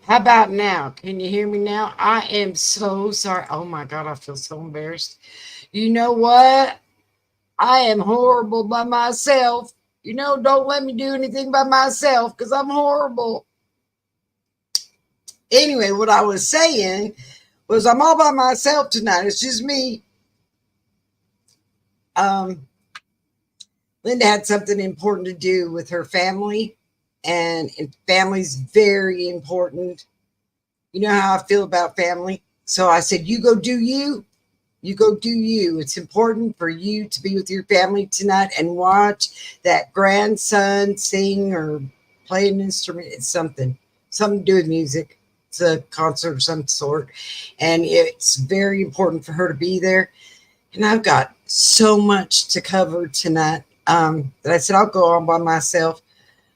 How about now? Can you hear me now? I am so sorry. Oh my God, I feel so embarrassed. You know what? I am horrible by myself. Don't let me do anything by myself because I'm horrible. Anyway, what I was saying was I'm all by myself tonight. It's just me. Um, Linda had something important to do with her family, and family's very important. You know how I feel about family. So I said, you go do you. You go do you. It's important for you to be with your family tonight and watch that grandson sing or play an instrument. It's something to do with music. It's a concert of some sort. And it's very important for her to be there. And I've got so much to cover tonight that I said, I'll go on by myself.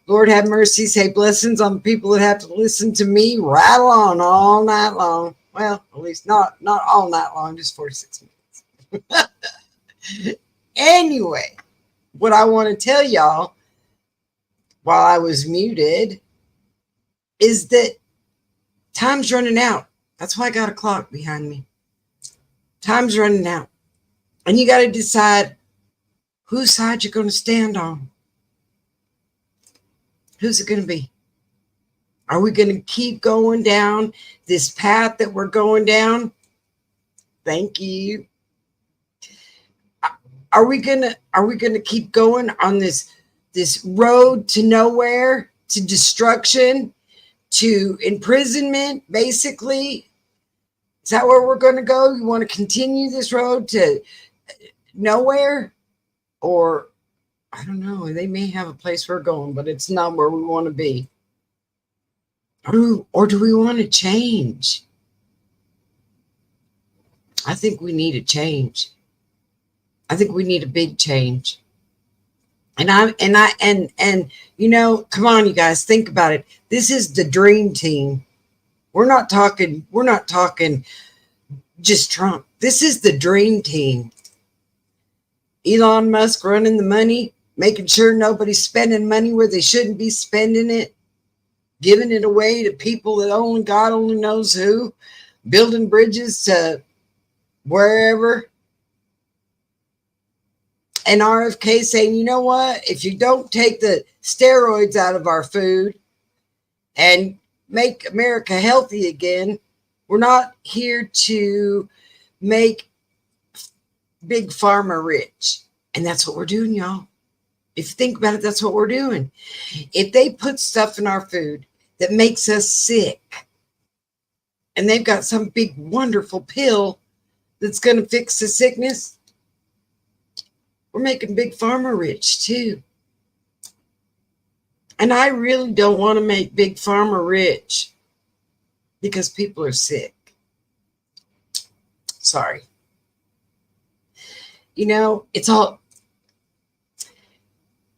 Lord have mercy, say blessings on the people that have to listen to me rattle on all night long. Well, at least not all night long, just 46 minutes. Anyway, what I want to tell y'all while I was muted is that time's running out. That's why I got a clock behind me. Time's running out. And you got to decide whose side you're going to stand on. Who's it going to be? Are we going to keep going down this path that we're going down? Thank you. Are we gonna keep going on this road to nowhere, to destruction, to imprisonment, basically? Is that where we're going to go? You want to continue this road to nowhere? Or I don't know, they may have a place we're going, but it's not where we want to be. Or do we want to change? I think we need a change. I think we need a big change. And come on, you guys, think about it. This is the dream team. We're not talking just Trump. This is the dream team. Elon Musk running the money, making sure nobody's spending money where they shouldn't be spending it, giving it away to people that only God only knows who, building bridges to wherever. And RFK saying, you know what? If you don't take the steroids out of our food and make America healthy again, we're not here to make big pharma rich. And that's what we're doing, y'all. If you think about it, that's what we're doing. If they put stuff in our food that makes us sick, and they've got some big, wonderful pill that's going to fix the sickness, we're making big pharma rich too. And I really don't want to make big pharma rich because people are sick. Sorry. It's all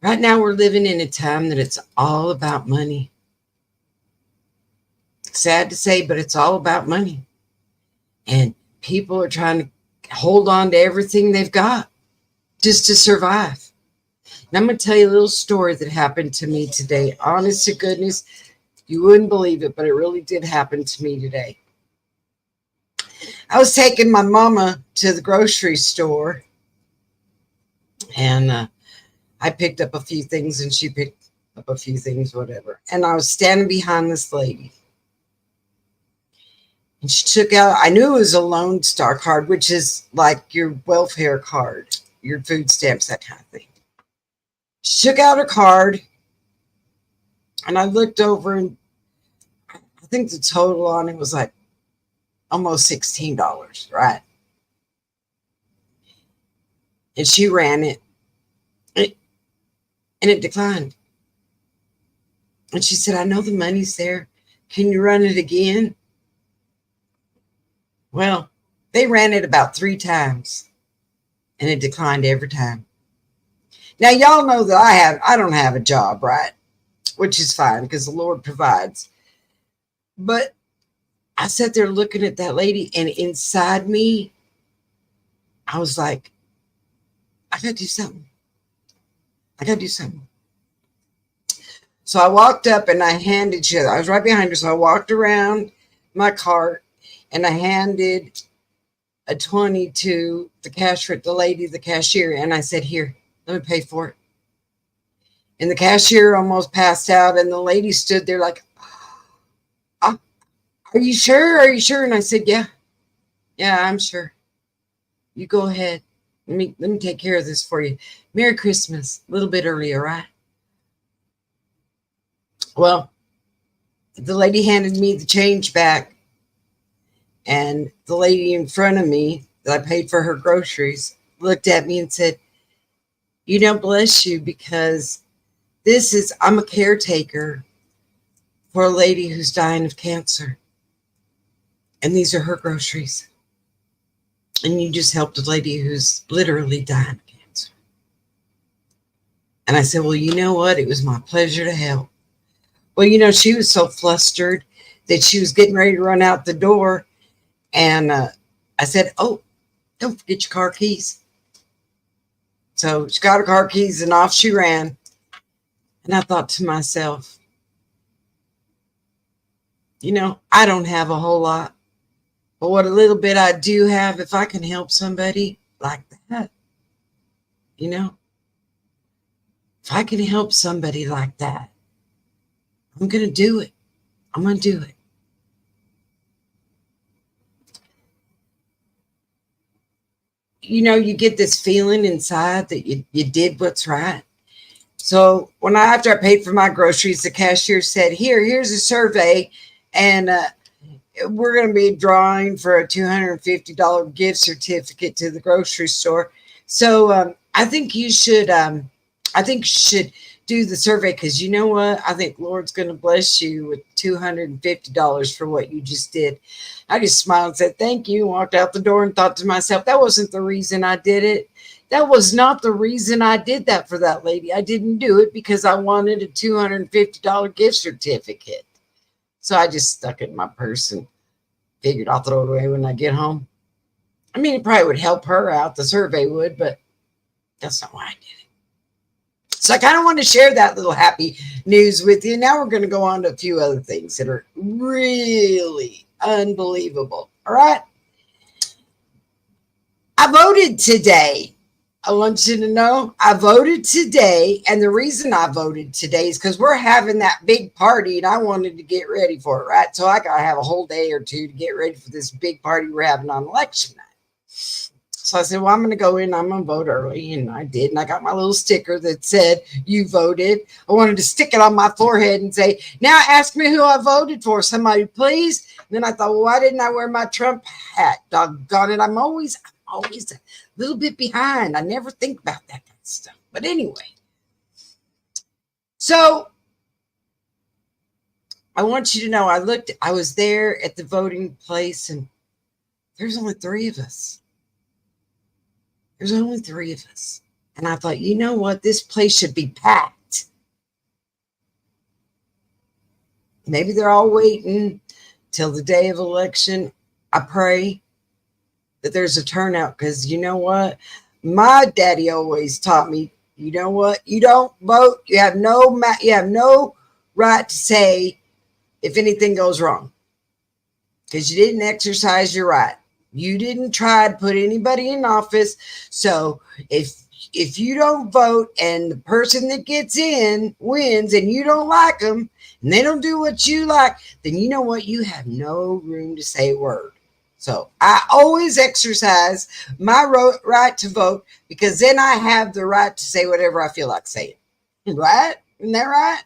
right now. We're living in a time that it's all about money. Sad to say, but it's all about money. And people are trying to hold on to everything they've got just to survive. And I'm going to tell you a little story that happened to me today. Honest to goodness, you wouldn't believe it, but it really did happen to me today. I was taking my mama to the grocery store, and I picked up a few things, and she picked up a few things, whatever. And I was standing behind this lady. And she took out, I knew it was a Lone Star card, which is like your welfare card, your food stamps, that kind of thing. She took out her card, and I looked over, and I think the total on it was like almost $16, right? And she ran it, and it declined. And she said, I know the money's there. Can you run it again? Well, they ran it about 3 times, and it declined every time. Now, y'all know that I don't have a job, right? Which is fine because the Lord provides. But I sat there looking at that lady, and inside me, I was like, I got to do something. I got to do something. So So I walked up and I handed you, I was right behind her. So I walked around my cart and I handed a 20 to the cashier, the lady, the cashier. And I said, here, let me pay for it. And the cashier almost passed out. And the lady stood there like, are you sure? Are you sure? And I said, yeah, I'm sure. You go ahead. Let me take care of this for you. Merry Christmas. A little bit earlier, right? Well, the lady handed me the change back, and the lady in front of me that I paid for her groceries looked at me and said, bless you, because I'm a caretaker for a lady who's dying of cancer. And these are her groceries. And you just helped a lady who's literally dying of cancer. And I said, well, you know what? It was my pleasure to help. Well, she was so flustered that she was getting ready to run out the door. And I said, oh, don't forget your car keys. So she got her car keys and off she ran. And I thought to myself, I don't have a whole lot. But what a little bit I do have, if I can help somebody like that, if I can help somebody like that, I'm going to do it. I'm going to do it. You get this feeling inside that you did what's right. So after I paid for my groceries, the cashier said, here's a survey, and we're going to be drawing for a $250 gift certificate to the grocery store. So I think you should do the survey, because you know what? I think Lord's going to bless you with $250 for what you just did. I just smiled and said, thank you, and walked out the door and thought to myself, that wasn't the reason I did it. That was not the reason I did that for that lady. I didn't do it because I wanted a $250 gift certificate. So I just stuck it in my purse and figured I'll throw it away when I get home. I mean, it probably would help her out. The survey would, but that's not why I did it. So I kind of want to share that little happy news with you. Now we're going to go on to a few other things that are really unbelievable. All right. I voted today. I want you to know I voted today. And the reason I voted today is because we're having that big party and I wanted to get ready for it, right? So I got to have a whole day or two to get ready for this big party we're having on election night. So I said, well, I'm going to go in. I'm going to vote early. And I did. And I got my little sticker that said, you voted. I wanted to stick it on my forehead and say, now ask me who I voted for. Somebody, please. And then I thought, well, why didn't I wear my Trump hat? Doggone it. I'm always a little bit behind. I never think about that kind of stuff. But anyway. So I want you to know, I was there at the voting place and there's only 3 of us. There's only 3 of us. And I thought, you know what? This place should be packed. Maybe they're all waiting till the day of election. I pray that there's a turnout, because you know what? My daddy always taught me, you know what? You don't vote. You have no right to say if anything goes wrong, because you didn't exercise your right. You didn't try to put anybody in office. So if you don't vote and the person that gets in wins and you don't like them and they don't do what you like, then you know what? You have no room to say a word. So I always exercise my right to vote, because then I have the right to say whatever I feel like saying. Right? Isn't that right?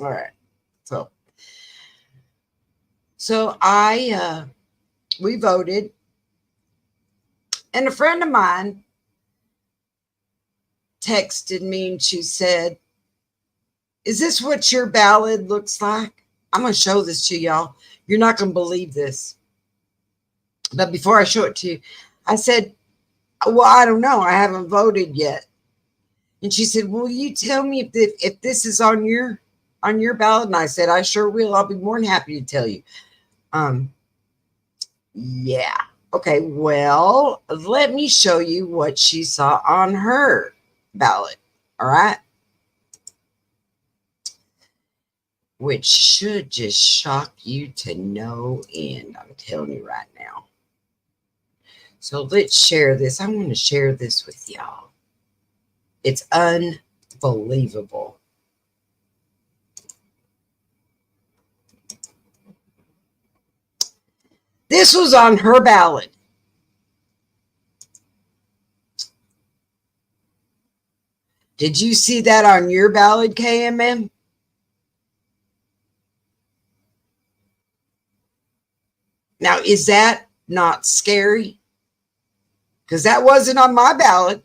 All right. So we voted, and a friend of mine texted me and she said, is this what your ballot looks like? I'm going to show this to y'all. You're not going to believe this. But before I show it to you, I said, well, I don't know. I haven't voted yet. And she said, will you tell me if this is on your ballot? And I said, I sure will. I'll be more than happy to tell you. Yeah. Okay. Well, let me show you what she saw on her ballot. All right. which should just shock you to no end. I'm telling you right now. So let's share this. I want to share this with y'all. It's unbelievable. This was on her ballot. Did you see that on your ballot, KMM? Now, is that not scary? Because that wasn't on my ballot.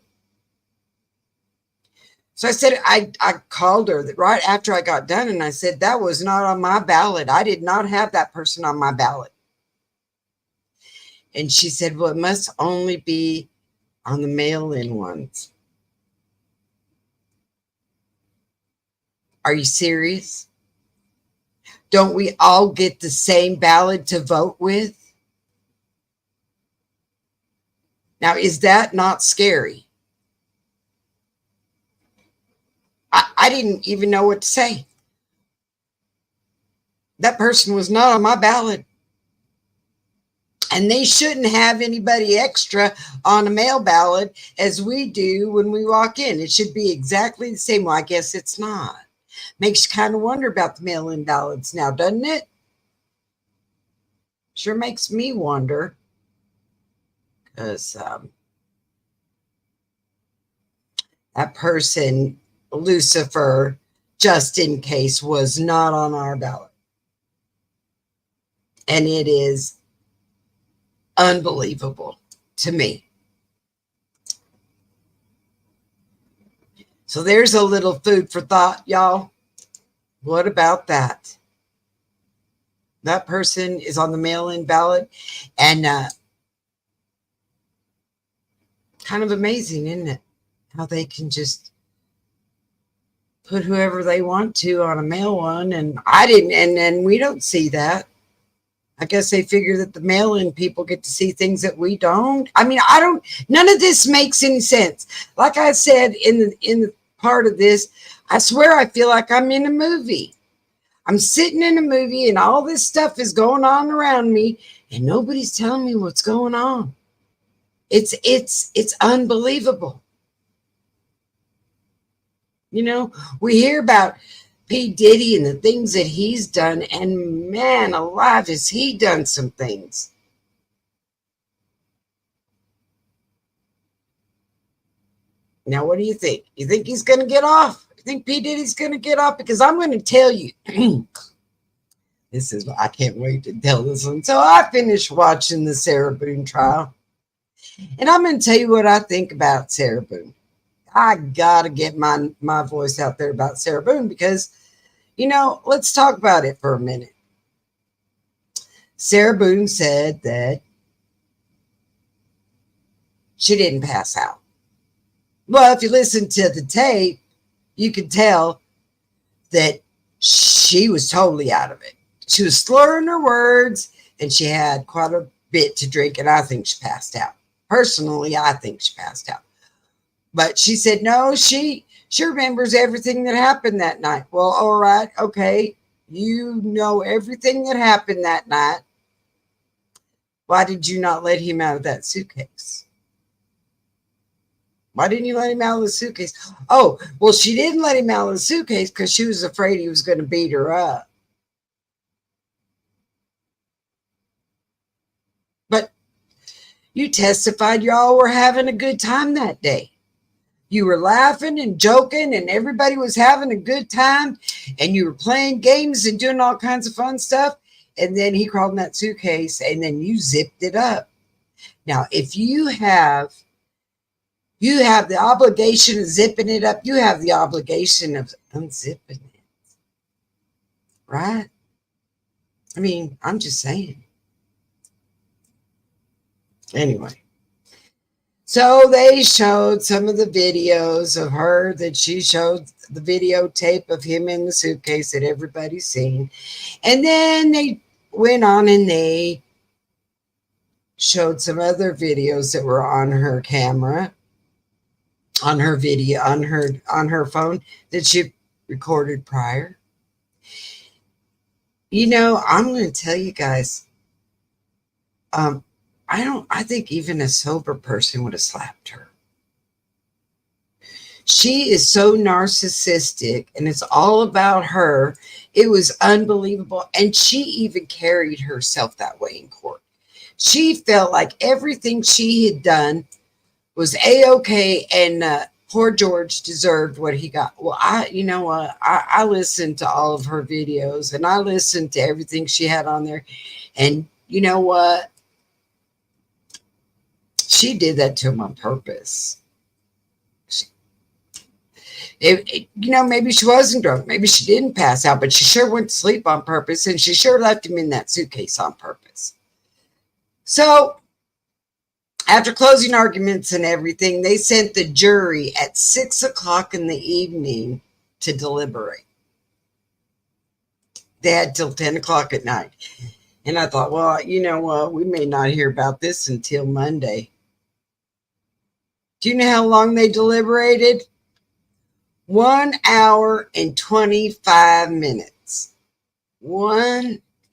So I said, I called her right after I got done, and I said, that was not on my ballot. I did not have that person on my ballot. And she said, well, it must only be on the mail-in ones. Are you serious? Don't we all get the same ballot to vote with? Now, is that not scary? I didn't even know what to say. That person was not on my ballot. And they shouldn't have anybody extra on a mail ballot as we do when we walk in. It should be exactly the same. Well, I guess it's not. Makes you kind of wonder about the mail-in ballots now, doesn't it? Sure makes me wonder. Because that person, Lucifer, just in case, was not on our ballot. And it is unbelievable to me. So there's a little food for thought, y'all. What about that? That person is on the mail-in ballot, and kind of amazing, isn't it? How they can just put whoever they want to on a mail one, and I didn't, and we don't see that. I guess they figure that the mail-in people get to see things that we don't. I mean, none of this makes any sense. Like I said in the part of this, I swear I feel like I'm in a movie. I'm sitting in a movie and all this stuff is going on around me and nobody's telling me what's going on. It's unbelievable. You know, we hear about P. Diddy and the things that he's done, and man alive, has he done some things. Now, what do you think? You think he's going to get off? You think P. Diddy's going to get off? Because I'm going to tell you, I can't wait to tell this one. So I finished watching the Sarah Boone trial, and I'm going to tell you what I think about Sarah Boone. I got to get my voice out there about Sarah Boone because, you know, let's talk about it for a minute. Sarah Boone said that she didn't pass out. Well, if you listen to the tape, you could tell that she was totally out of it. She was slurring her words, and she had quite a bit to drink, and I think she passed out. Personally, I think she passed out. But she said, no, she remembers everything that happened that night. Well, all right, okay. You know everything that happened that night. Why did you not let him out of that suitcase? Why didn't you let him out of the suitcase? Oh, well, she didn't let him out of the suitcase because she was afraid he was going to beat her up. But you testified y'all were having a good time that day. You were laughing and joking and everybody was having a good time and you were playing games and doing all kinds of fun stuff. And then he crawled in that suitcase and then you zipped it up. Now, if you have the obligation of zipping it up, you have the obligation of unzipping it. Right? I mean, I'm just saying. Anyway. So they showed some of the videos of her that she showed the videotape of him in the suitcase that everybody's seen. And then they went on and they showed some other videos that were on her camera, on her video, on her phone that she recorded prior. I'm going to tell you guys, I think even a sober person would have slapped her. She is so narcissistic and it's all about her. It was unbelievable. And she even carried herself that way in court. She felt like everything she had done was A-okay, and poor George deserved what he got. Well, you know what? I listened to all of her videos and I listened to everything she had on there. And you know what? She did that to him on purpose. Maybe she wasn't drunk. Maybe she didn't pass out, but she sure went to sleep on purpose, and she sure left him in that suitcase on purpose. So, after closing arguments and everything, they sent the jury at 6 o'clock in the evening to deliberate. They had till 10 o'clock at night. And I thought, well, you know what? We may not hear about this until Monday. Do you know how long they deliberated? 1 hour and 25 minutes.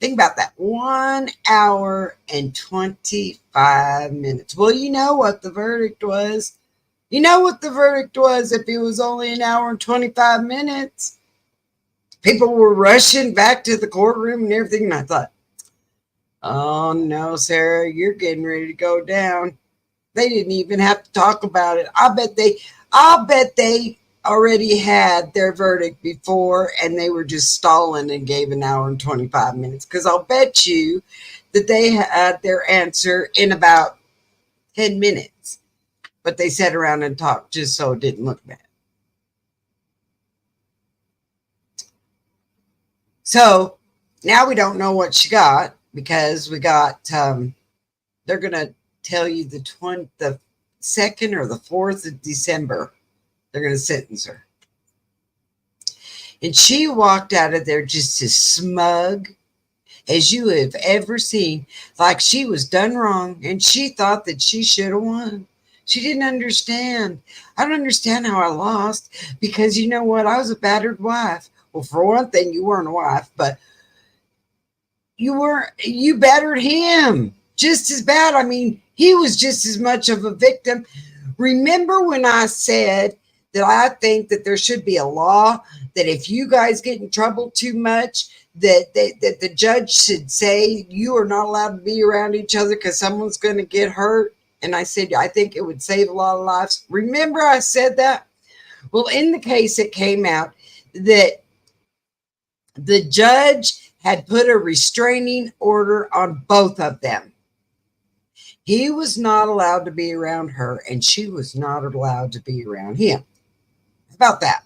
Think about that. 1 hour and 25 minutes. Well, you know what the verdict was. You know what the verdict was if it was only an hour and 25 minutes. People were rushing back to the courtroom and everything. And I thought, oh no, Sarah, you're getting ready to go down. They didn't even have to talk about it. I'll bet they already had their verdict before and they were just stalling and gave an hour and 25 minutes, because I'll bet you that they had their answer in about 10 minutes, but they sat around and talked just so it didn't look bad. So now we don't know what she got, because we got they're gonna tell you the 2nd or the 4th of December they're going to sentence her. And she walked out of there just as smug as you have ever seen, like she was done wrong and she thought that she should have won. She didn't understand. I don't understand how I lost, because you know what? I was a battered wife. Well, for one thing, you weren't a wife, but you battered him just as bad. I mean, he was just as much of a victim. Remember when I said that I think that there should be a law that if you guys get in trouble too much, that the judge should say you are not allowed to be around each other because someone's going to get hurt? And I said, I think it would save a lot of lives. Remember I said that? Well, in the case, it came out that the judge had put a restraining order on both of them. He was not allowed to be around her, and she was not allowed to be around him. About that.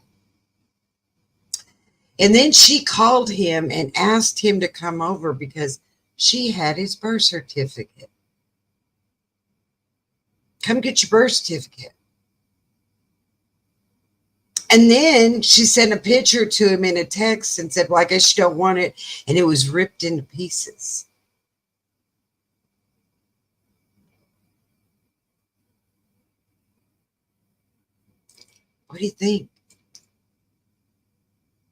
And then she called him and asked him to come over because she had his birth certificate. Come get your birth certificate. And then she sent a picture to him in a text and said, well, I guess you don't want it. And it was ripped into pieces. What do you think?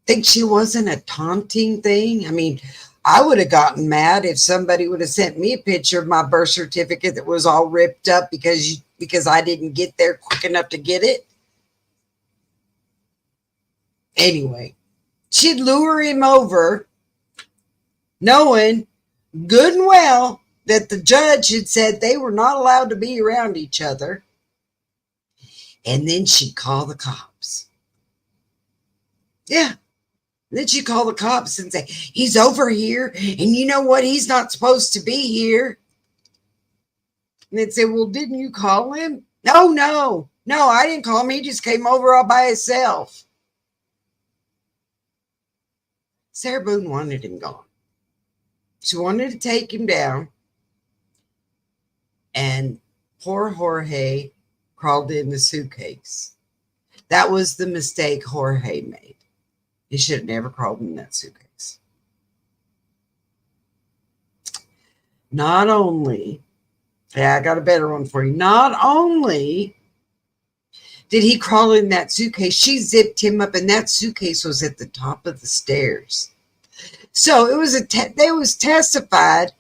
Think she wasn't a taunting thing? I mean, I would have gotten mad if somebody would have sent me a picture of my birth certificate that was all ripped up because I didn't get there quick enough to get it. Anyway, she'd lure him over, knowing good and well that the judge had said they were not allowed to be around each other. And then she'd call the cops. Yeah. Then she'd call the cops and say, he's over here. And you know what? He's not supposed to be here. And they'd say, well, didn't you call him? No, I didn't call him. He just came over all by himself. Sarah Boone wanted him gone. She wanted to take him down. And poor Jorge crawled in the suitcase. That was the mistake Jorge made. He should have never crawled in that suitcase. Not only, I got a better one for you. Not only did he crawl in that suitcase, she zipped him up, and that suitcase was at the top of the stairs. So they was testified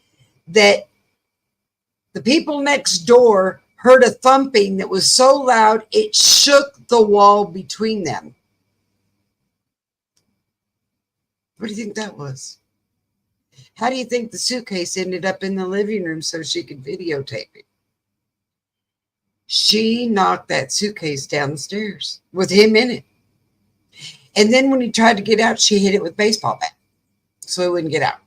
that the people next door heard a thumping that was so loud it shook the wall between them. What do you think that was? How do you think the suitcase ended up in the living room so she could videotape it? She knocked that suitcase down the stairs with him in it. And then when he tried to get out, she hit it with a baseball bat so he wouldn't get out.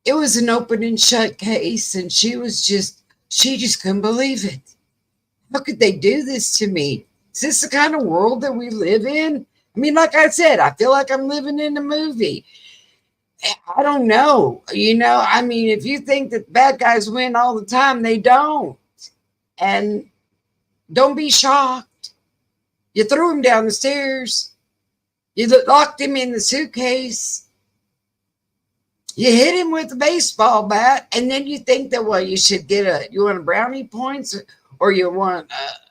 It was an open and shut case, and she just couldn't believe it. How could they do this to me? Is this the kind of world that we live in? I mean, like I said, I feel like I'm living in a movie. I don't know. I mean, if you think that bad guys win all the time, they don't. And don't be shocked. You threw him down the stairs. You locked him in the suitcase. You hit him with a baseball bat. And then you think that, well, you want a brownie points or you want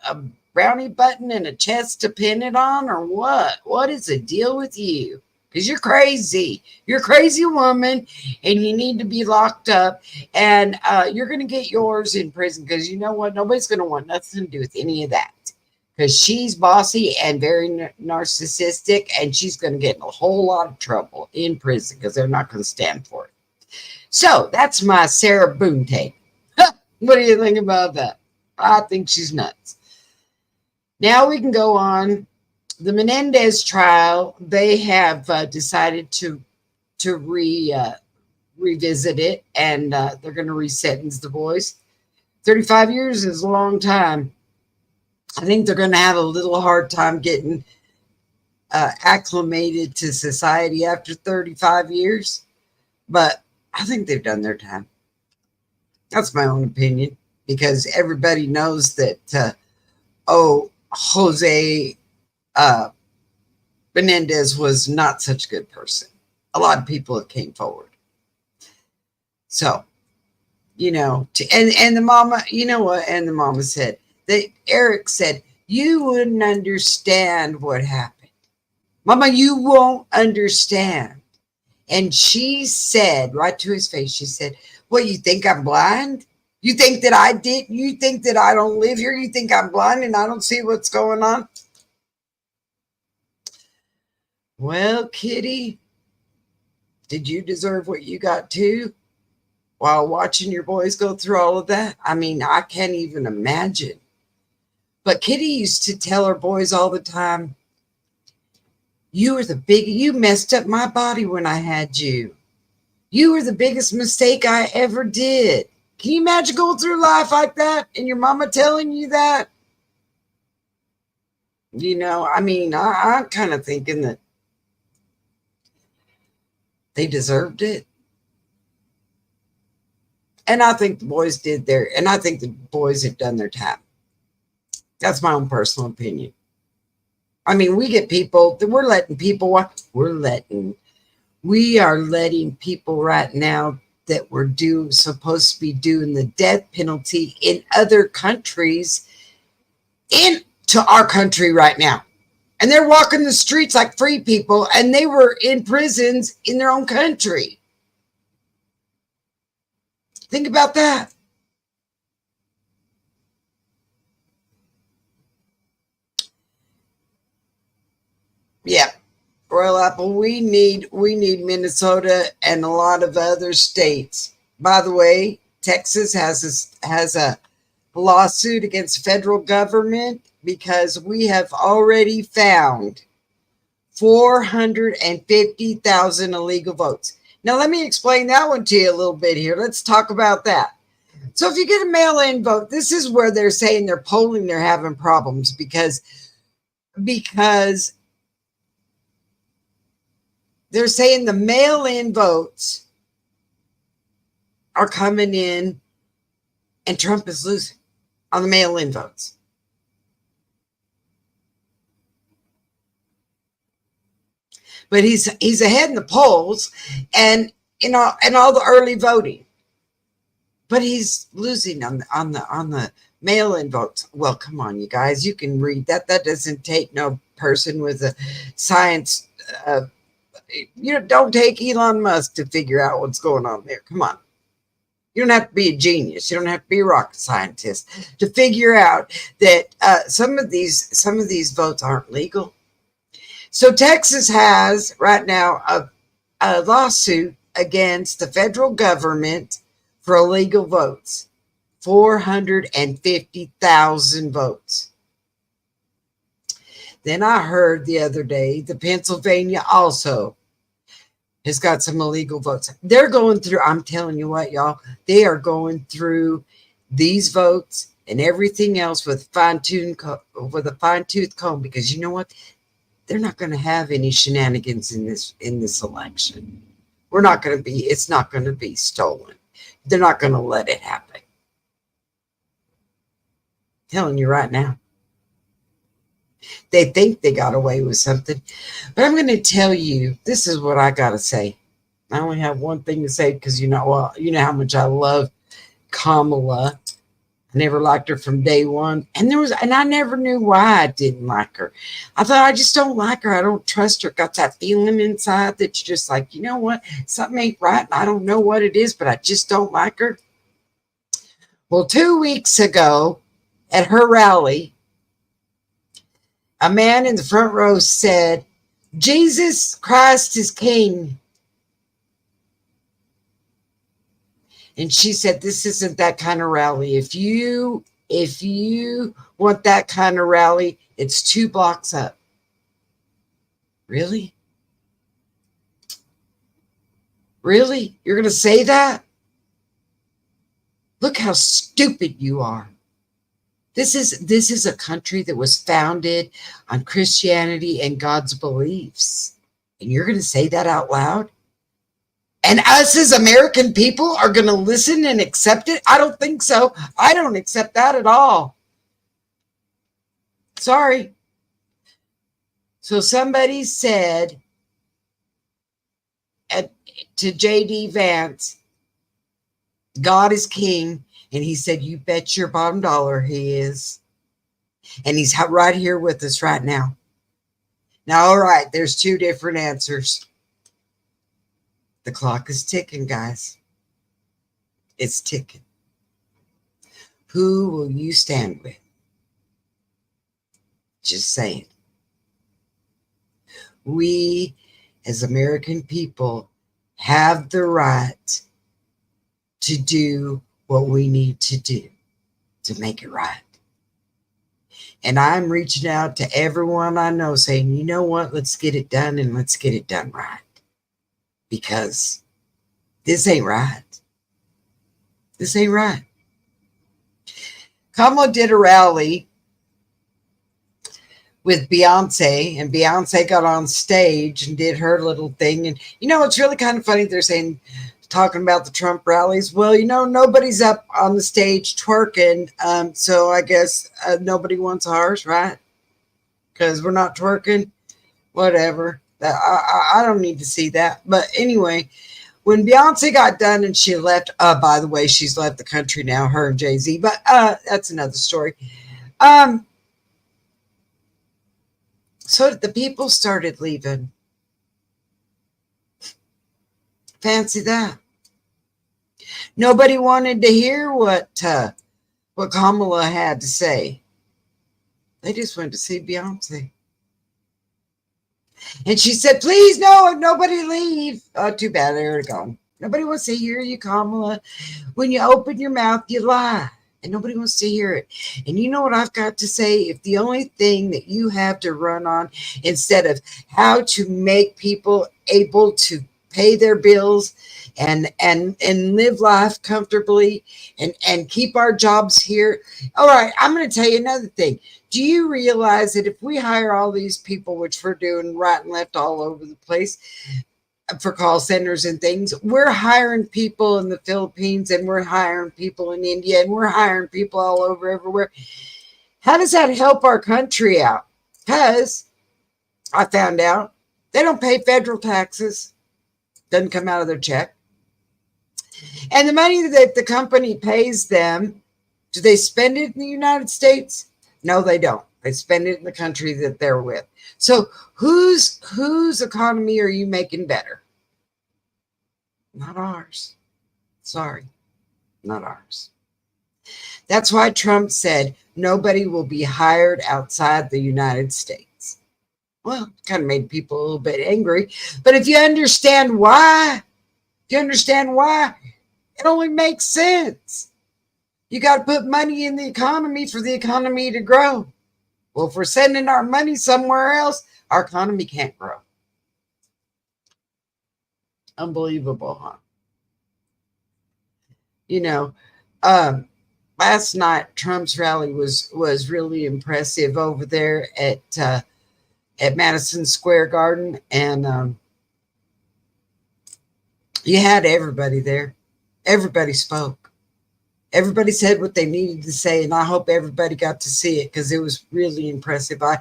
a brownie button and a chest to pin it on, or what? What is the deal with you? Because you're crazy. You're a crazy woman, and you need to be locked up. And you're going to get yours in prison because you know what? Nobody's going to want nothing to do with any of that. Because she's bossy and very narcissistic, and she's going to get in a whole lot of trouble in prison because they're not going to stand for it. So that's my Sarah Boone take. What do you think about that? I think she's nuts. Now we can go on. The Menendez trial, they have decided to revisit it, and they're going to resentence the boys. 35 years is a long time. I think they're going to have a little hard time getting acclimated to society after 35 years, but I think they've done their time. That's my own opinion, because everybody knows that, Jose Menendez was not such a good person. A lot of people have came forward. So, and the mama, you know what? And the mama said, Eric said, you wouldn't understand what happened. Mama, you won't understand. And she said, right to his face, she said, what, you think I'm blind? You think that I did? You think that I don't live here? You think I'm blind and I don't see what's going on? Well, Kitty, did you deserve what you got too while watching your boys go through all of that? I mean, I can't even imagine. But Kitty used to tell her boys all the time, you messed up my body when I had you. You were the biggest mistake I ever did. Can you imagine going through life like that and your mama telling you that? I mean, I'm kind of thinking that they deserved it. And I think the boys and I think the boys have done their time. That's my own personal opinion. I mean, we get people, we are letting people right now that were supposed to be doing the death penalty in other countries into our country right now. And they're walking the streets like free people, and they were in prisons in their own country. Think about that. Yeah. Royal Apple, we need Minnesota and a lot of other states. By the way, Texas has a lawsuit against the federal government because we have already found 450,000 illegal votes. Now, let me explain that one to you a little bit here. Let's talk about that. So if you get a mail-in vote, this is where they're saying they're polling, they're having problems because they're saying the mail-in votes are coming in and Trump is losing on the mail-in votes. But he's ahead in the polls and all the early voting. but he's losing on the mail-in votes. Well, come on, you guys, you can read that. That doesn't take no person with a science. Don't take Elon Musk to figure out what's going on there. Come on. You don't have to be a genius. You don't have to be a rocket scientist to figure out that some of these votes aren't legal. So Texas has right now a lawsuit against the federal government for illegal votes, 450,000 votes. Then I heard the other day the Pennsylvania also has got some illegal votes. They're going through, I'm telling you what, y'all, they are going through these votes and everything else with a fine-tooth comb, because you know what? They're not going to have any shenanigans in this election. It's not going to be stolen. They're not going to let it happen. I'm telling you right now. They think they got away with something. But I'm going to tell you, this is what I got to say. I only have one thing to say because you know how much I love Kamala. I never liked her from day one. And I never knew why I didn't like her. I thought, I just don't like her. I don't trust her. Got that feeling inside that you're just like, you know what? Something ain't right. And I don't know what it is, but I just don't like her. Well, 2 weeks ago at her rally, a man in the front row said, Jesus Christ is King. And she said, this isn't that kind of rally. If you want that kind of rally, it's 2 blocks up. Really? Really? You're going to say that? Look how stupid you are. This is a country that was founded on Christianity and God's beliefs. And you're going to say that out loud? And us as American people are going to listen and accept it? I don't think so. I don't accept that at all. Sorry. So somebody said to J.D. Vance, God is king. And he said, you bet your bottom dollar he is. And he's right here with us right now. Now, all right, there's 2 different answers. The clock is ticking, guys. It's ticking. Who will you stand with? Just saying. We, as American people, have the right to do what we need to do to make it right. And I'm reaching out to everyone I know saying, you know what? Let's get it done, and let's get it done right. Because this ain't right. This ain't right. Kamala did a rally with Beyonce, and Beyonce got on stage and did her little thing. And it's really kind of funny. They're talking about the Trump rallies. Well, nobody's up on the stage twerking. So I guess nobody wants ours, right? Because we're not twerking. Whatever. I don't need to see that. But anyway, when Beyonce got done and she left, by the way, she's left the country now, her and Jay-Z, but that's another story. So the people started leaving. Fancy that. Nobody wanted to hear what Kamala had to say. They just went to see Beyonce. And she said, please, no, nobody leave. Oh, too bad. They're gone. Nobody wants to hear you, Kamala. When you open your mouth, you lie. And nobody wants to hear it. And you know what I've got to say? If the only thing that you have to run on, instead of how to make people able to pay their bills and live life comfortably and keep our jobs here. All right, I'm going to tell you another thing. Do you realize that if we hire all these people, which we're doing right and left all over the place for call centers and things, we're hiring people in the Philippines, and we're hiring people in India, and we're hiring people all over everywhere. How does that help our country out? Because I found out they don't pay federal taxes. Doesn't come out of their check. And the money that the company pays them, do they spend it in the United States? No, they don't. They spend it in the country that they're with. So whose economy are you making better? Not ours. Sorry, not ours. That's why Trump said nobody will be hired outside the United States. Well, kind of made people a little bit angry. But if you understand why, it only makes sense. You got to put money in the economy for the economy to grow. Well, if we're sending our money somewhere else, our economy can't grow. Unbelievable, huh? You know, last night Trump's rally was really impressive over there at Madison Square Garden, and you had everybody there. Everybody spoke. Everybody said what they needed to say, and I hope everybody got to see it because it was really impressive. I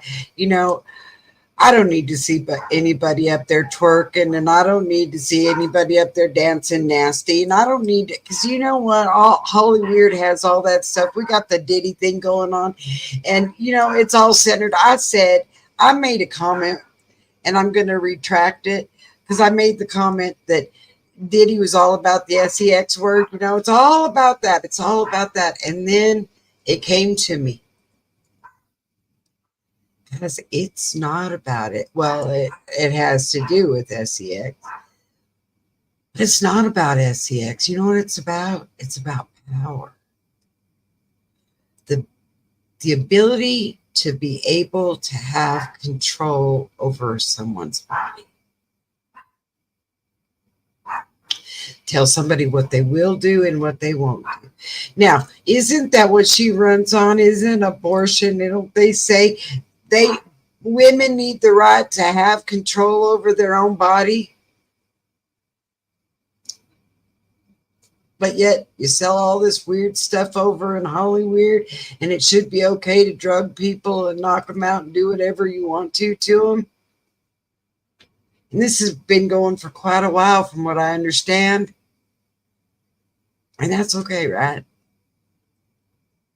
don't need to see anybody up there twerking, and I don't need to see anybody up there dancing nasty, and I don't need to, because you know what? All Hollywood has all that stuff. We got the Diddy thing going on, and it's all centered. I made a comment, and I'm going to retract it because I made the comment that Diddy was all about the sex word. It's all about that. It's all about that. And then it came to me. Because it's not about it. Well, it has to do with sex. But it's not about sex. You know what it's about? It's about power. The ability to be able to have control over someone's body. Tell somebody what they will do and what they won't do. Now, isn't that what she runs on? Isn't abortion? Don't they say women need the right to have control over their own body? But yet you sell all this weird stuff over in Hollywood, and it should be okay to drug people and knock them out and do whatever you want to them. And this has been going for quite a while from what I understand. And that's okay, right?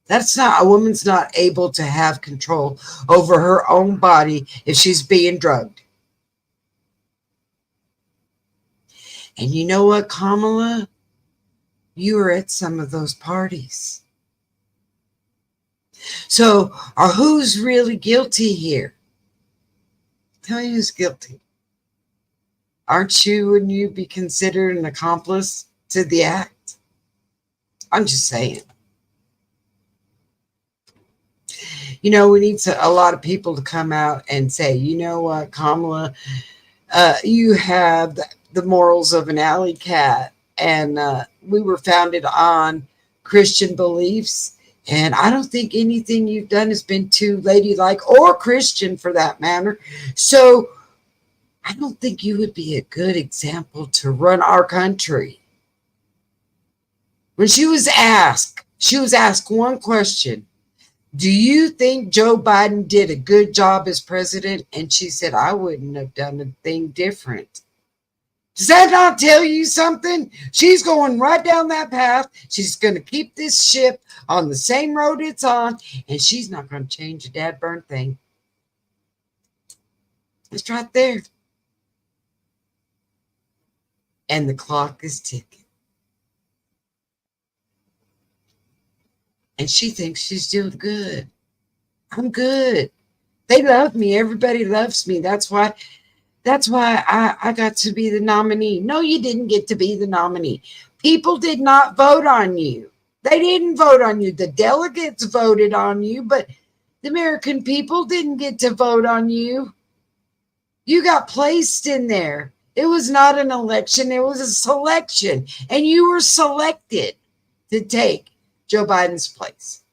A woman's not able to have control over her own body if she's being drugged. And you know what, Kamala? You were at some of those parties. So, who's really guilty here? Tell you who's guilty. Wouldn't you be considered an accomplice to the act? I'm just saying. We need a lot of people to come out and say, you know what, Kamala, you have the morals of an alley cat, and we were founded on Christian beliefs, and I don't think anything you've done has been too ladylike or Christian for that matter. So I don't think you would be a good example to run our country. When she was asked one question: do you think Joe Biden did a good job as president? And she said, I wouldn't have done a thing different. Does that not tell you something? She's going right down that path. She's going to keep this ship on the same road it's on, and she's not going to change a dad burn thing. It's right there. And the clock is ticking. And she thinks she's doing good. I'm good. They love me. Everybody loves me. That's why I got to be the nominee. No, you didn't get to be the nominee. People did not vote on you. They didn't vote on you. The delegates voted on you, but the American people didn't get to vote on you. You got placed in there. It was not an election. It was a selection. And you were selected to take Joe Biden's place.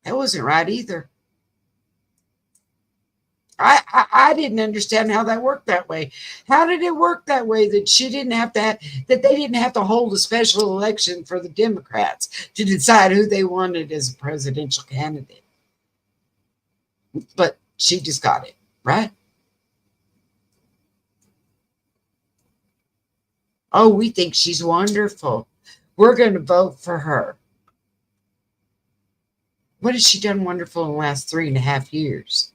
That wasn't right either. I didn't understand how that worked that way. How did it work that way that that they didn't have to hold a special election for the Democrats to decide who they wanted as a presidential candidate? But she just got it, right? Oh, we think she's wonderful. We're going to vote for her. What has she done wonderful in the last 3.5 years?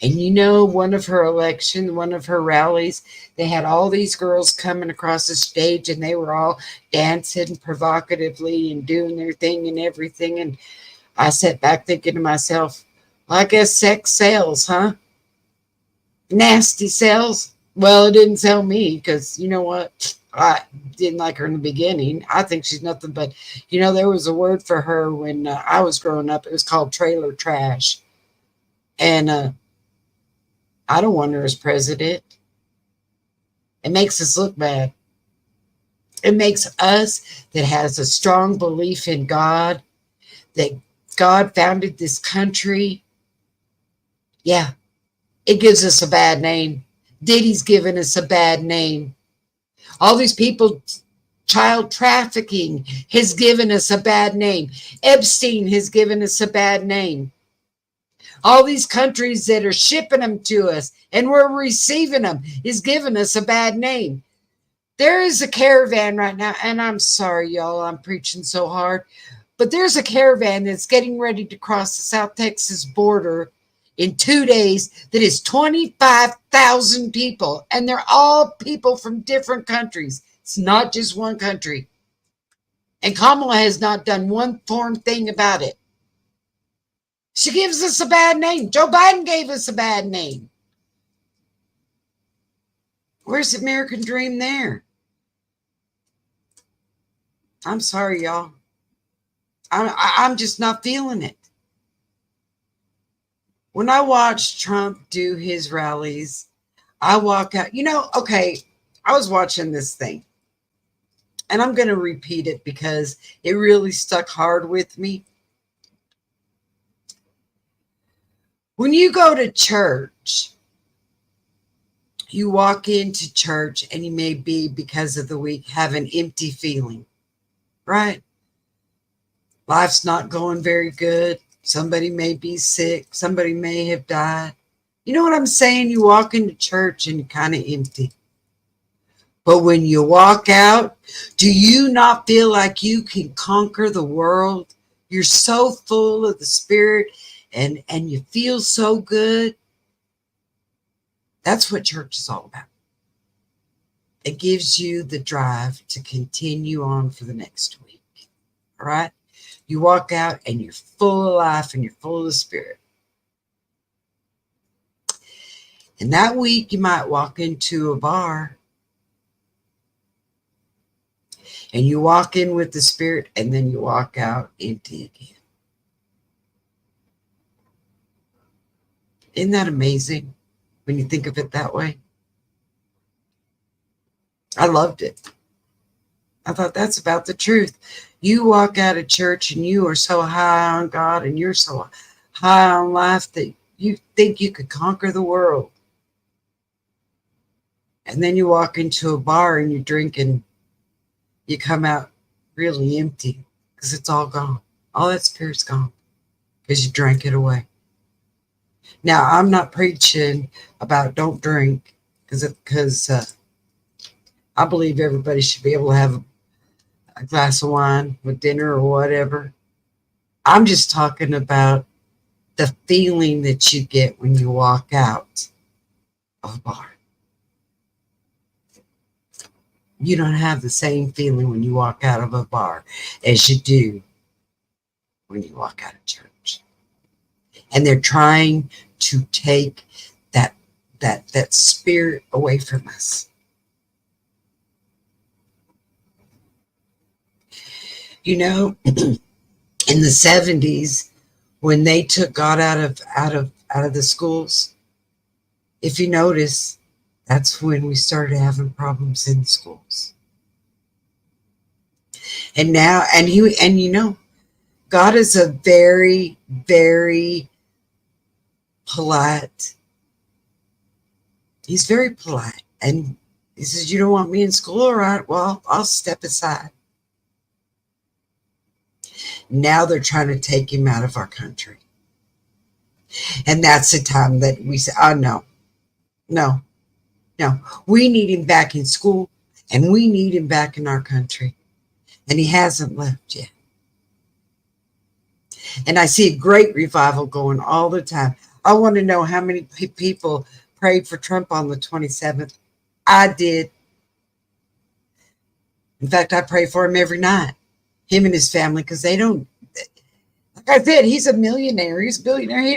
And you know, one of her elections, one of her rallies, they had all these girls coming across the stage and they were all dancing provocatively and doing their thing and everything. And I sat back thinking to myself, well, I guess sex sells, huh? Nasty sells. Well, it didn't sell me because you know what? I didn't like her in the beginning. I think she's nothing but, there was a word for her when I was growing up. It was called trailer trash. And I don't want her as president. It makes us look bad. It makes us that has a strong belief in God, that God founded this country. Yeah, it gives us a bad name. Diddy's given us a bad name. All these people, child trafficking has given us a bad name. Epstein has given us a bad name. All these countries that are shipping them to us and we're receiving them is giving us a bad name. There is a caravan right now, and I'm sorry, y'all, I'm preaching so hard, but there's a caravan that's getting ready to cross the South Texas border in 2 days that is 25,000 people, and they're all people from different countries. It's not just one country. And Kamala has not done one foreign thing about it. She gives us a bad name. Joe Biden gave us a bad name. Where's the American dream there? I'm sorry, y'all. I'm just not feeling it. When I watch Trump do his rallies, I walk out. Okay, I was watching this thing, and I'm going to repeat it because it really stuck hard with me. When you go to church, you walk into church and you may be, because of the week, have an empty feeling, right? Life's not going very good. Somebody may be sick. Somebody may have died. You know what I'm saying? You walk into church and you're kind of empty. But when you walk out, do you not feel like you can conquer the world? You're so full of the Spirit and you feel so good. That's what church is all about. It gives you the drive to continue on for the next week. All right? You walk out and you're full of life and you're full of the Spirit. And that week you might walk into a bar and you walk in with the Spirit and then you walk out empty again. Isn't that amazing when you think of it that way? I loved it. I thought that's about the truth. You walk out of church and you are so high on God and you're so high on life that you think you could conquer the world. And then you walk into a bar and you drink and you come out really empty because it's all gone. All that Spirit's gone because you drank it away. Now, I'm not preaching about don't drink because I believe everybody should be able to have a glass of wine with dinner or whatever. I'm just talking about the feeling that you get when you walk out of a bar. You don't have the same feeling when you walk out of a bar as you do when you walk out of church. And they're trying to take that Spirit away from us. You know, in the 70s, when they took God out of the schools, if you notice, that's when we started having problems in schools. And now, and you know, God is a very, very polite. He's very polite. And he says, you don't want me in school? All right, well, I'll step aside. Now they're trying to take him out of our country. And that's the time that we say, oh, no. No, we need him back in school, and we need him back in our country. And he hasn't left yet. And I see a great revival going all the time. I want to know how many people prayed for Trump on the 27th. I did. In fact, I pray for him every night, him and his family, because they don't, like I said, he's a millionaire. He's a billionaire. He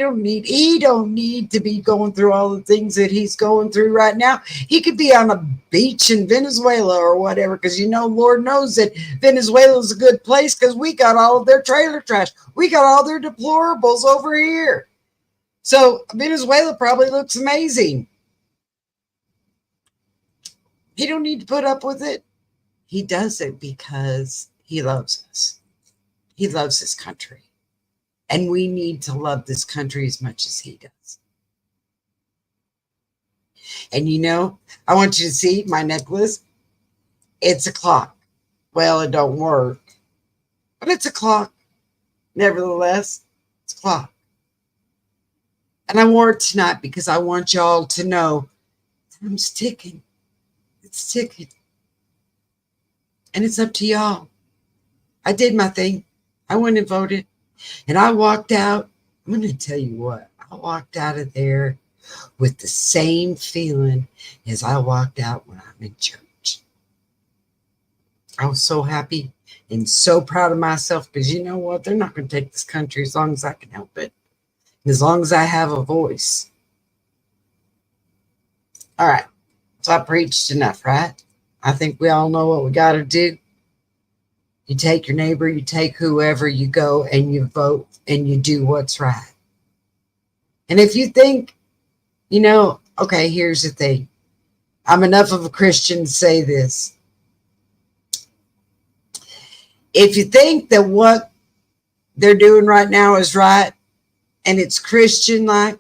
don't need to be going through all the things that he's going through right now. He could be on a beach in Venezuela or whatever, because Lord knows that Venezuela is a good place because we got all of their trailer trash. We got all their deplorables over here. So Venezuela probably looks amazing. He don't need to put up with it. He does it because he loves us. He loves his country. And we need to love this country as much as he does. And I want you to see my necklace. It's a clock. Well, it don't work, but it's a clock. Nevertheless, it's a clock. And I wore it tonight because I want y'all to know time's ticking. It's ticking. And it's up to y'all. I did my thing. I went and voted. And I walked out. I'm going to tell you what. I walked out of there with the same feeling as I walked out when I'm in church. I was so happy and so proud of myself because you know what? They're not going to take this country as long as I can help it. And as long as I have a voice. All right. So I preached enough, right? I think we all know what we got to do. You take your neighbor, you take whoever, you go and you vote and you do what's right. And if you think, okay, here's the thing. I'm enough of a Christian to say this. If you think that what they're doing right now is right and it's Christian-like,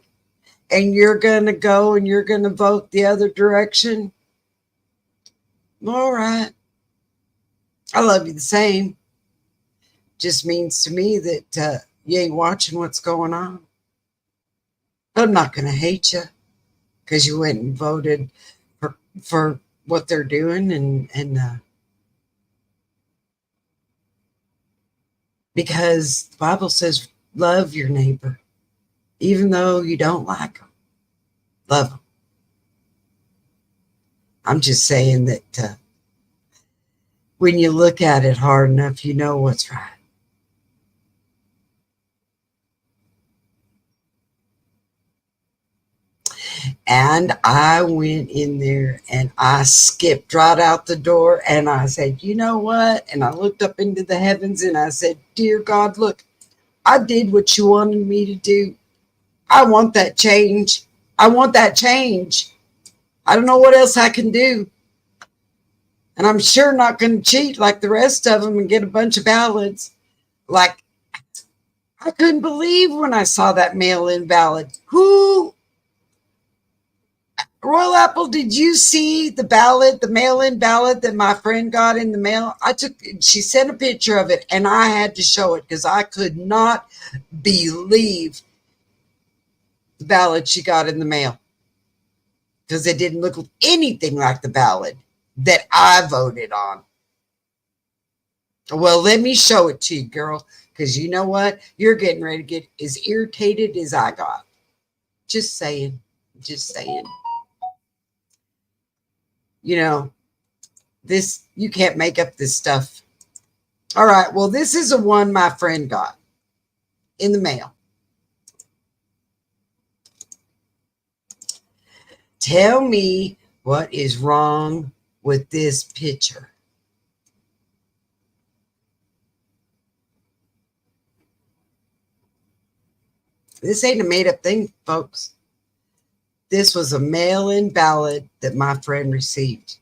and you're going to go and you're going to vote the other direction, all right. I love you the same. Just means to me that you ain't watching what's going on. I'm not going to hate you because you went and voted for what they're doing and because the Bible says love your neighbor, even though you don't like them. Love them. I'm just saying that when you look at it hard enough, you know what's right. And I went in there and I skipped right out the door and I said, you know what? And I looked up into the heavens and I said, dear God, look, I did what you wanted me to do. I want that change. I want that change. I don't know what else I can do. And I'm sure not going to cheat like the rest of them and get a bunch of ballots. Like, I couldn't believe when I saw that mail-in ballot. Royal Apple, did you see the ballot, the mail-in ballot that my friend got in the mail? She sent a picture of it and I had to show it because I could not believe the ballot she got in the mail. Because it didn't look anything like the ballot that I voted on. Well, let me show it to you, girl, because you know what? You're getting ready to get as irritated as I got. Just saying. Just saying. This, you can't make up this stuff. All right, well, this is a one my friend got in the mail. Tell me what is wrong with this picture. This ain't a made-up thing, folks. This was a mail-in ballot that my friend received.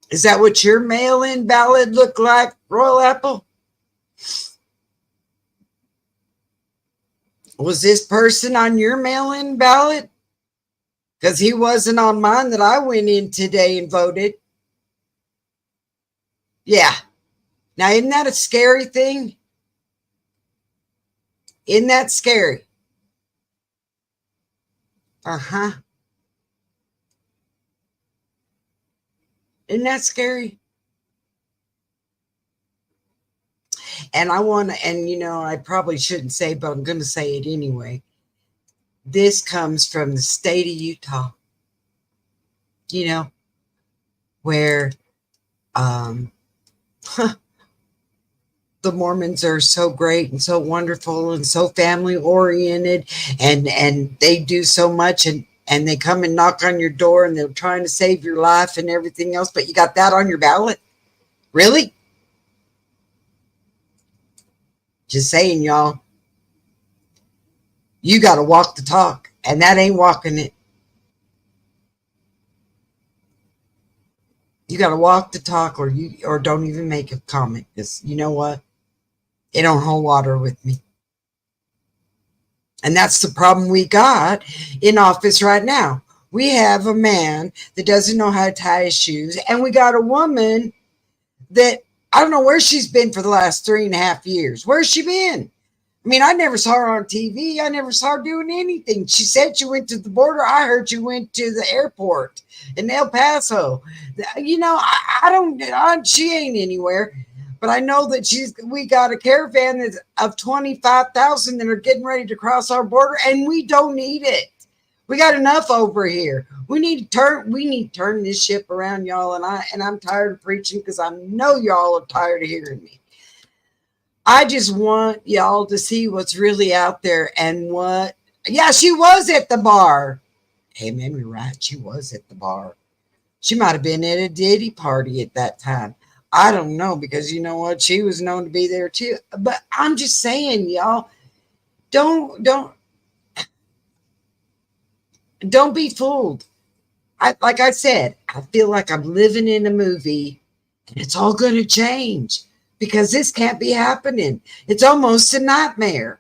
Is that what your mail-in ballot looked like, Royal Apple? Was this person on your mail-in ballot? Because he wasn't on mine that I went in today and voted. Yeah. Now, isn't that a scary thing? Isn't that scary? Uh-huh. Isn't that scary? And I want to, and I probably shouldn't say, but I'm going to say it anyway. This comes from the state of Utah, you know, where um, the Mormons are so great and so wonderful and so family oriented, and they do so much, and they come and knock on your door and they're trying to save your life and everything else, but you got that on your ballot? Really? Just saying, y'all. You got to walk the talk, and that ain't walking it. You got to walk the talk, or don't even make a comment, because you know what? It don't hold water with me. And that's the problem we got in office right now. We have a man that doesn't know how to tie his shoes, and we got a woman that I don't know where she's been for the last 3.5 years. Where's she been? I mean, I never saw her on TV. I never saw her doing anything. She said she went to the border. I heard she went to the airport in El Paso. She ain't anywhere. But I know that we got a caravan that's of 25,000 that are getting ready to cross our border, and we don't need it. We got enough over here. We need to turn this ship around, y'all. And I'm tired of preaching, because I know y'all are tired of hearing me. I just want y'all to see what's really out there, and yeah, she was at the bar. Hey, made me right. She was at the bar. She might have been at a Diddy party at that time. I don't know, because you know what? She was known to be there too. But I'm just saying, y'all, don't be fooled. Like I said, I feel like I'm living in a movie, and it's all going to change, because this can't be happening. It's almost a nightmare.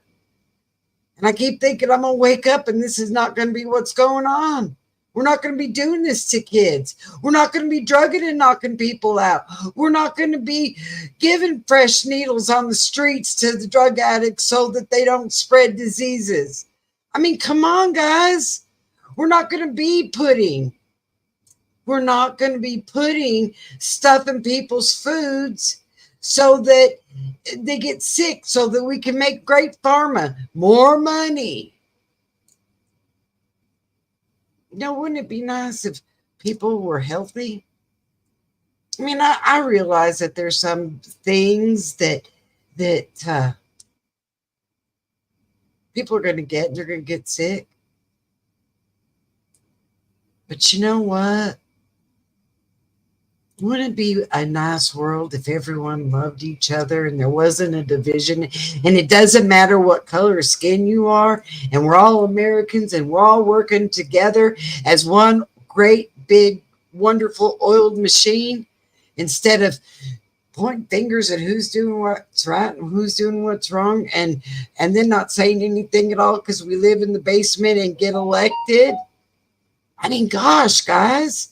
And I keep thinking I'm going to wake up and this is not going to be what's going on. We're not going to be doing this to kids. We're not going to be drugging and knocking people out. We're not going to be giving fresh needles on the streets to the drug addicts so that they don't spread diseases. I mean, come on, guys. We're not going to be putting stuff in people's foods so that they get sick, so that we can make great pharma more money. Wouldn't it be nice if people were healthy? I mean, I realize that there's some things that people are going to get. They're going to get sick. But you know what? Wouldn't it be a nice world if everyone loved each other and there wasn't a division? And it doesn't matter what color of skin you are, and we're all Americans, and we're all working together as one great, big, wonderful oiled machine, instead of pointing fingers at who's doing what's right and who's doing what's wrong, and then not saying anything at all because we live in the basement and get elected. I mean, gosh, guys.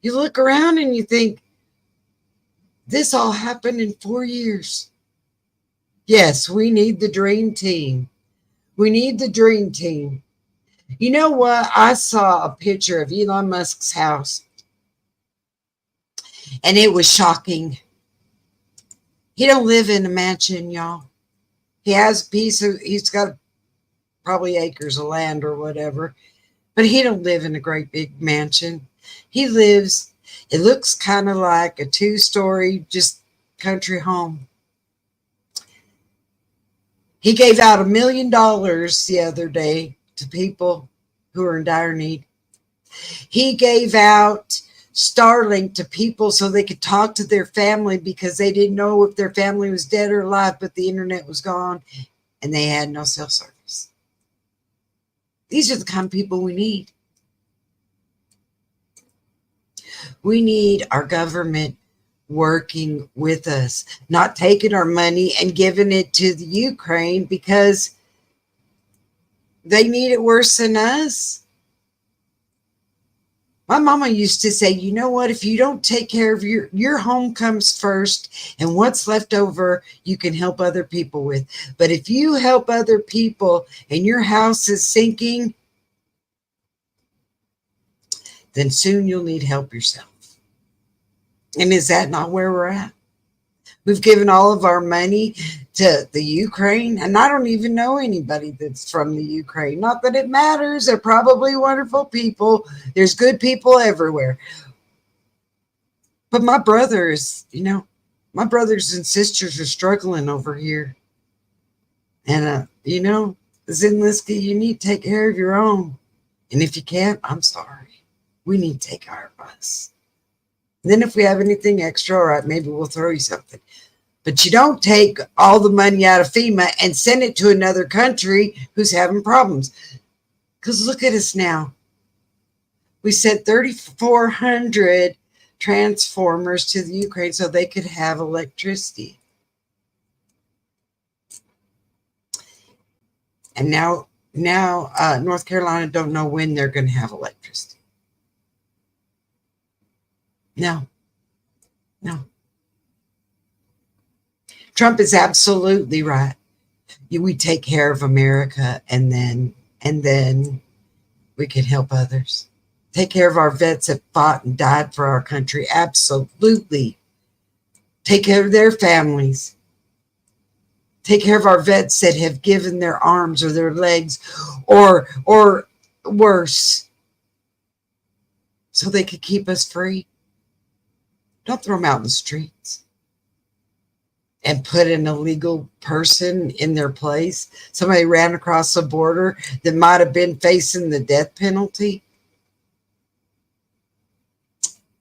You look around and you think, this all happened in 4 years. Yes, we need the dream team. We need the dream team. You know what? I saw a picture of Elon Musk's house, and it was shocking. He don't live in a mansion, y'all. He has he's got probably acres of land or whatever, but he don't live in a great big mansion. He lives, it looks kind of like a 2-story, just country home. He gave out $1 million the other day to people who are in dire need. He gave out Starlink to people so they could talk to their family, because they didn't know if their family was dead or alive, but the internet was gone and they had no cell service. These are the kind of people we need. We need our government working with us, not taking our money and giving it to the Ukraine because they need it worse than us. My mama used to say, you know what, if you don't take care of your home comes first, and what's left over you can help other people with. But if you help other people and your house is sinking, then soon you'll need help yourself. And is that not where we're at? We've given all of our money to the Ukraine, and I don't even know anybody that's from the Ukraine. Not that it matters. They're probably wonderful people. There's good people everywhere. But my brothers, my brothers and sisters are struggling over here. And, Zelensky, you need to take care of your own. And if you can't, I'm sorry. We need to take care of us. And then if we have anything extra, all right, maybe we'll throw you something. But you don't take all the money out of FEMA and send it to another country who's having problems. Because look at us now. We sent 3,400 transformers to the Ukraine so they could have electricity. And now North Carolina don't know when they're going to have electricity. No. Trump is absolutely right. We take care of America, and then we can help others. Take care of our vets that fought and died for our country. Absolutely. Take care of their families. Take care of our vets that have given their arms or their legs or worse so they could keep us free. Don't throw them out in the streets and put an illegal person in their place. Somebody ran across the border that might have been facing the death penalty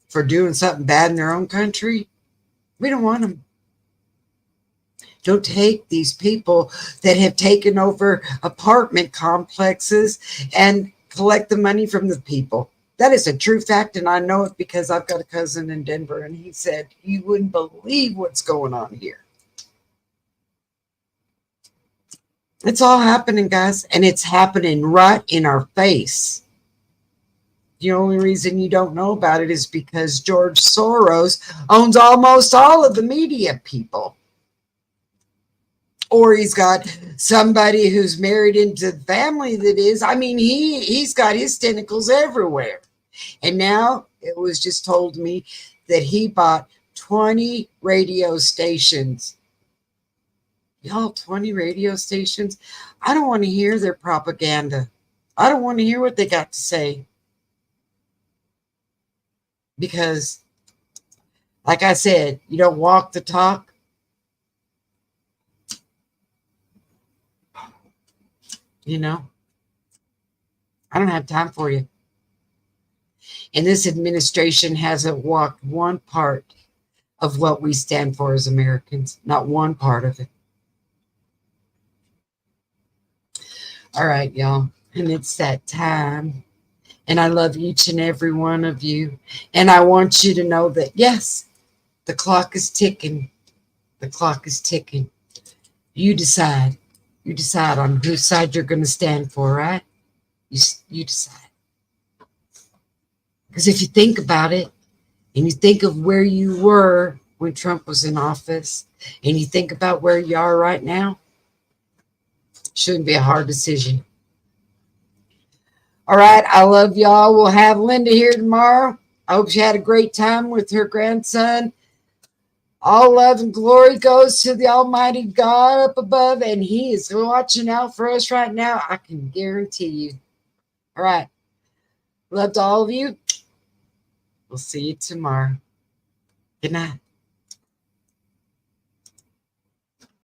for doing something bad in their own country. We don't want them. Don't take these people that have taken over apartment complexes and collect the money from the people. That is a true fact, and I know it because I've got a cousin in Denver, and he said, you wouldn't believe what's going on here. It's all happening, guys, and it's happening right in our face. The only reason you don't know about it is because George Soros owns almost all of the media people. Or he's got somebody who's married into the family that is. I mean, he's got his tentacles everywhere. And now it was just told me that he bought 20 radio stations. Y'all, 20 radio stations? I don't want to hear their propaganda. I don't want to hear what they got to say. Because, like I said, you don't walk the talk. I don't have time for you. And this administration hasn't walked one part of what we stand for as Americans. Not one part of it. All right, y'all. And it's that time. And I love each and every one of you. And I want you to know that, yes, the clock is ticking. The clock is ticking. You decide. You decide on whose side you're going to stand for, right? You decide. Because if you think about it, and you think of where you were when Trump was in office, and you think about where you are right now, shouldn't be a hard decision. All right, I love y'all. We'll have Linda here tomorrow. I hope she had a great time with her grandson. All love and glory goes to the Almighty God up above, and He is watching out for us right now. I can guarantee you. All right. Love to all of you. We'll see you tomorrow. Good night.